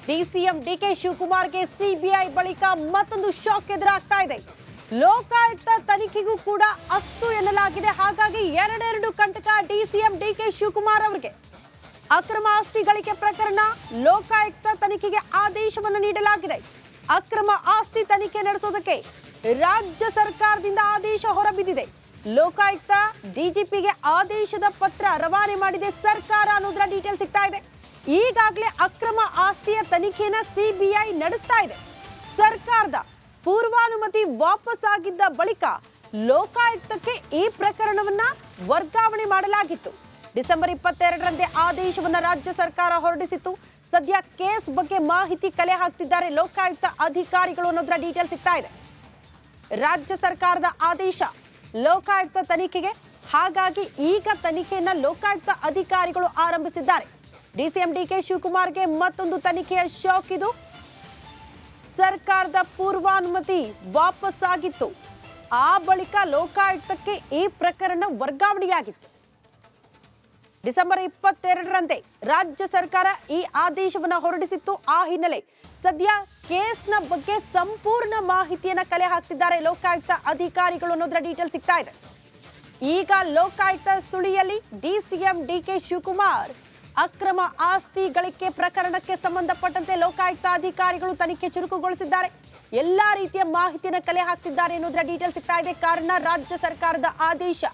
DCM DK ಶಿವಕುಮಾರ್ಗೆ CBI ಬಳಿಕ ಮತ್ತೊಂದು shock ಎದುರಾಗ್ತಾ ಇದೆ. ಲೋಕಾಯುಕ್ತ ತನಿಖೆಗೂ ಕೂಡ ಅಸ್ತು ಎನ್ನಲಾಗಿದೆ. ಹಾಗಾಗಿ ಎರಡೆರಡು ಕಂಟಕ ಡಿಸಿಎಂ ಡಿಕೆ ಶಿವಕುಮಾರ್ ಅವರಿಗೆ. ಅಕ್ರಮ ಆಸ್ತಿ ಗಳಿಕೆ ಪ್ರಕರಣ ಲೋಕಾಯುಕ್ತ ತನಿಖೆಗೆ ಆದೇಶವನ್ನು ನೀಡಲಾಗಿದೆ. ಅಕ್ರಮ ಆಸ್ತಿ ತನಿಖೆ ನಡೆಸೋದಕ್ಕೆ ರಾಜ್ಯ ಸರ್ಕಾರದಿಂದ ಆದೇಶ ಹೊರಬಿದ್ದಿದೆ. ಲೋಕಾಯುಕ್ತ ಡಿಜಿಪಿಗೆ ಆದೇಶದ ಪತ್ರ ರವಾನೆ ಮಾಡಿದೆ ಸರ್ಕಾರ ಅನ್ನೋದರ ಡೀಟೇಲ್ ಸಿಗ್ತಾ ಇದೆ. ಈಗಾಗಲೇ ಅಕ್ರಮ ಆಸ್ತಿಯ ತನಿಖೆನ ಸಿಬಿಐ ನಡೆಸ್ತಾ ಇದೆ. ಸರ್ಕಾರದ ಪೂರ್ವಾನುಮತಿ ವಾಪಸ್ ಆಗಿದ್ದ ಬಳಿಕ ಲೋಕಾಯುಕ್ತಕ್ಕೆ ಈ ಪ್ರಕರಣವನ್ನ ವರ್ಗಾವಣೆ ಮಾಡಲಾಗಿತ್ತು. ಡಿಸೆಂಬರ್ 22ರಂದೇ ಆದೇಶವನ್ನ ರಾಜ್ಯ ಸರ್ಕಾರ ಹೊರಡಿಸಿತ್ತು. ಸದ್ಯ ಕೇಸ್ ಬಗ್ಗೆ ಮಾಹಿತಿ ಕಲೆ ಹಾಕ್ತಿದ್ದಾರೆ ಲೋಕಾಯುಕ್ತ ಅಧಿಕಾರಿಗಳು ಅನ್ನೋದರ ಡೀಟೇಲ್ ಸಿಗ್ತಾ ಇದೆ. ರಾಜ್ಯ ಸರ್ಕಾರದ ಆದೇಶ ಲೋಕಾಯುಕ್ತ ತನಿಖೆಗೆ, ಹಾಗಾಗಿ ಈಗ ತನಿಖೆಯನ್ನ ಲೋಕಾಯುಕ್ತ ಅಧಿಕಾರಿಗಳು ಆರಂಭಿಸಿದ್ದಾರೆ. ಡಿಸಿಎಂ ಡಿಕೆ ಶಿವಕುಮಾರ್ಗೆ ಮತ್ತೊಂದು ತನಿಖೆಯ ಶಾಕ್ ಇದು. ಸರ್ಕಾರದ ಪೂರ್ವಾನುಮತಿ ವಾಪಸ್ ಆಗಿತ್ತು. ಆ ಬಳಿಕ ಲೋಕಾಯುಕ್ತಕ್ಕೆ ಈ ಪ್ರಕರಣ ವರ್ಗಾವಣೆಯಾಗಿತ್ತು. ಡಿಸೆಂಬರ್ 22ರಂದೇ ರಾಜ್ಯ ಸರ್ಕಾರ ಈ ಆದೇಶವನ್ನ ಹೊರಡಿಸಿತ್ತು. ಆ ಹಿನ್ನೆಲೆ ಸದ್ಯ ಕೇಸ್ನ ಬಗ್ಗೆ ಸಂಪೂರ್ಣ ಮಾಹಿತಿಯನ್ನ ಕಲೆ ಹಾಕ್ತಿದ್ದಾರೆ ಲೋಕಾಯುಕ್ತ ಅಧಿಕಾರಿಗಳು ಅನ್ನೋದರ ಡೀಟೇಲ್ ಸಿಗ್ತಾ ಇದೆ. ಈಗ ಲೋಕಾಯುಕ್ತ ಸುಳಿಯಲ್ಲಿ ಡಿಸಿಎಂ ಡಿಕೆ ಶಿವಕುಮಾರ್ ಅಕ್ರಮ ಆಸ್ತಿ ಗಳಿಕೆ ಪ್ರಕರಣಕ್ಕೆ ಸಂಬಂಧಪಟ್ಟಂತೆ ಲೋಕಾಯುಕ್ತ ಅಧಿಕಾರಿಗಳು ತನಿಖೆ ಚುರುಕುಗೊಳಿಸಿದ್ದಾರೆ. ಎಲ್ಲಾ ರೀತಿಯ ಮಾಹಿತಿಯನ್ನು ಕಲೆ ಹಾಕ್ತಿದ್ದಾರೆ ಅನ್ನೋದರ ಡೀಟೇಲ್ ಸಿಗ್ತಾ ಇದೆ. ಕಾರಣ ರಾಜ್ಯ ಸರ್ಕಾರದ ಆದೇಶ.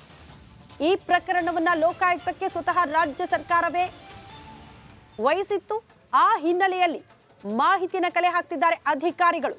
ಈ ಪ್ರಕರಣವನ್ನ ಲೋಕಾಯುಕ್ತಕ್ಕೆ ಸ್ವತಃ ರಾಜ್ಯ ಸರ್ಕಾರವೇ ವಹಿಸಿತ್ತು. ಆ ಹಿನ್ನೆಲೆಯಲ್ಲಿ ಮಾಹಿತಿಯನ್ನು ಕಲೆ ಹಾಕ್ತಿದ್ದಾರೆ ಅಧಿಕಾರಿಗಳು.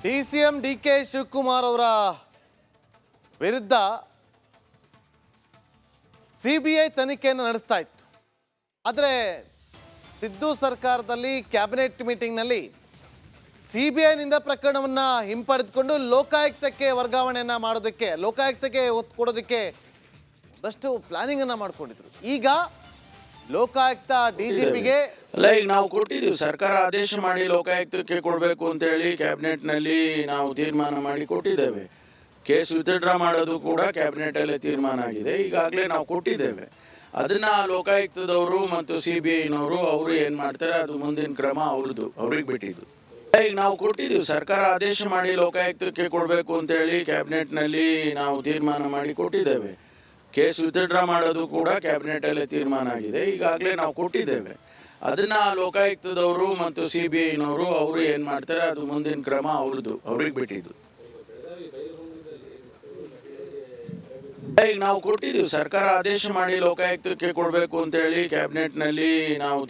ಡಿಸಿಎಂ ಡಿಕೆ ಶಿವಕುಮಾರ್ ಅವರ ವಿರುದ್ಧ ಸಿಬಿಐ ತನಿಖೆಯನ್ನು ನಡೆಸ್ತಾ ಇತ್ತು. ಆದರೆ ಸಿದ್ದು ಸರ್ಕಾರದಲ್ಲಿ ಕ್ಯಾಬಿನೆಟ್ ಮೀಟಿಂಗ್ನಲ್ಲಿ ಸಿಬಿಐನಿಂದ ಪ್ರಕರಣವನ್ನು ಹಿಂಪಡೆದುಕೊಂಡು ಲೋಕಾಯುಕ್ತಕ್ಕೆ ವರ್ಗಾವಣೆಯನ್ನು ಮಾಡೋದಕ್ಕೆ, ಲೋಕಾಯುಕ್ತಕ್ಕೆ ಒತ್ತು ಕೊಡೋದಕ್ಕೆ ಒಂದಷ್ಟು ಪ್ಲಾನಿಂಗನ್ನು ಮಾಡಿಕೊಂಡಿದ್ರು. ಈಗ ಲೋಕಾಯುಕ್ತ ಡಿಜಿಪಿಗೆ ಈಗ ನಾವು ಕೊಟ್ಟಿದ್ದೀವಿ, ಸರ್ಕಾರ ಆದೇಶ ಮಾಡಿ ಲೋಕಾಯುಕ್ತಕ್ಕೆ ಕೊಡಬೇಕು ಅಂತ ಹೇಳಿ ಕ್ಯಾಬಿನೆಟ್ನಲ್ಲಿ ನಾವು ತೀರ್ಮಾನ ಮಾಡಿ ಕೊಟ್ಟಿದ್ದೇವೆ. ಕೇಸ್ ವಿತ್ಡ್ರಾ ಮಾಡೋದು ಕೂಡ ಕ್ಯಾಬಿನೆಟಲ್ಲೇ ತೀರ್ಮಾನ ಆಗಿದೆ. ಈಗಾಗಲೇ ನಾವು ಕೊಟ್ಟಿದ್ದೇವೆ. ಅದನ್ನ ಲೋಕಾಯುಕ್ತದವರು ಮತ್ತು ಸಿಬಿಐನವರು ಅವರು ಏನು ಮಾಡ್ತಾರೆ ಅದು ಮುಂದಿನ ಕ್ರಮ ಅವ್ರಿಗೆ ಬಿಟ್ಟಿದ್ದು. ಈಗ ನಾವು ಕೊಟ್ಟಿದ್ದೀವಿ, ಸರ್ಕಾರ ಆದೇಶ ಮಾಡಿ ಲೋಕಾಯುಕ್ತಕ್ಕೆ ಕೊಡಬೇಕು ಅಂತ ಹೇಳಿ ಕ್ಯಾಬಿನೆಟ್ನಲ್ಲಿ ನಾವು ತೀರ್ಮಾನ ಮಾಡಿ ಕೊಟ್ಟಿದ್ದೇವೆ. ಕೇಸ್ ವಿತ್ಡ್ರಾ ಮಾಡೋದು ಕೂಡ ಕ್ಯಾಬಿನೆಟಲ್ಲೇ ತೀರ್ಮಾನ ಆಗಿದೆ. ಈಗಾಗಲೇ ನಾವು ಕೊಟ್ಟಿದ್ದೇವೆ. ಅದನ್ನ ಲೋಕಾಯುಕ್ತದವರು ಮತ್ತು ಸಿಬಿಐನವರು ಅವರು ಏನು ಮಾಡ್ತಾರೆ ಅದು ಮುಂದಿನ ಕ್ರಮ ಅವ್ರಿಗೆ ಬಿಟ್ಟಿದ್ದು. ಈಗ ನಾವು ಕೊಟ್ಟಿದ್ದೀವಿ, ಸರ್ಕಾರ ಆದೇಶ ಮಾಡಿ ಲೋಕಾಯುಕ್ತಕ್ಕೆ ಕೊಡಬೇಕು ಅಂತ ಹೇಳಿ ಕ್ಯಾಬಿನೆಟ್ನಲ್ಲಿ ನಾವು